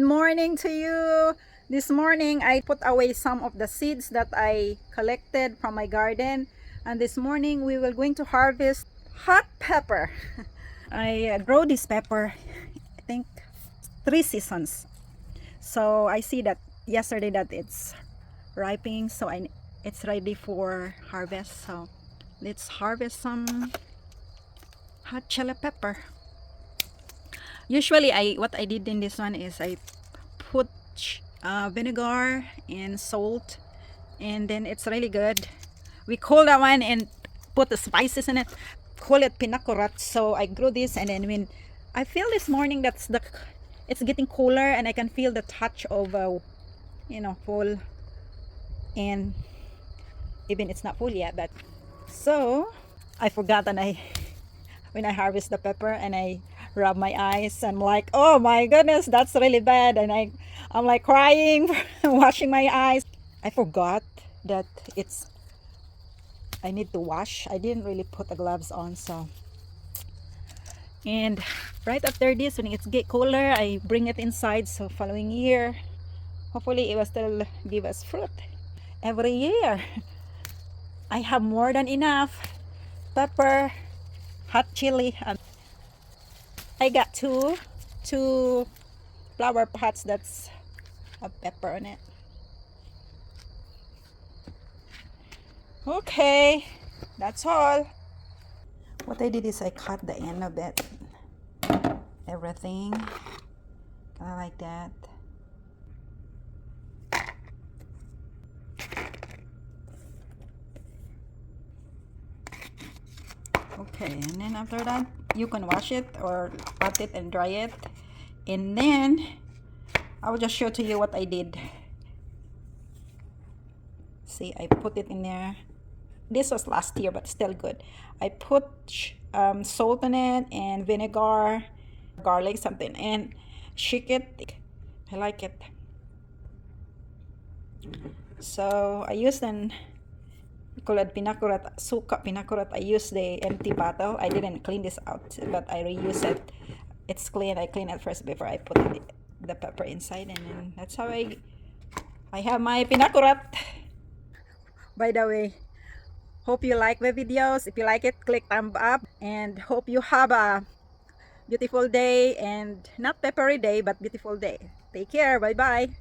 morning to you. This morning I put away some of the seeds that I collected from my garden, and this morning we will going to harvest hot pepper. I grow this pepper, I think 3 seasons. So I see that yesterday that it's ripening, so it's ready for harvest. So let's harvest some hot chili pepper. Usually what I did in this one is I put vinegar and salt, and then it's really good. We cool that one and put the spices in it, call it pinakurat. So I grew this, and then when I feel this morning it's getting cooler, and I can feel the touch of full, and even it's not full yet. But so I forgot, and when I harvest the pepper and I rub my eyes, I'm like, oh my goodness, that's really bad. And I'm like crying, washing my eyes. I forgot that I need to wash. I didn't really put the gloves on. So, and right after this, when it get cooler, I bring it inside. So following year, hopefully it will still give us fruit every year. I have more than enough pepper, hot chili. I got two flower pots that's have pepper on it. Okay, that's all. What I did is I cut the end of it, everything kind of like that. Okay, and then after that you can wash it or cut it and dry it, and then I will just show to you what I did. See, I put it in there. This was last year, but still good. I put salt in it and vinegar, garlic, something, and shake it. I like it. So I used call it pinakurat, suka pinakurat. I used the empty bottle. I didn't clean this out, but I reuse it. It's clean. I clean it first before I put the pepper inside, and then that's how I have my pinakurat. By the way, hope you like my videos. If you like it, click thumb up, and hope you have a beautiful day, and not peppery day, but beautiful day. Take care. Bye bye.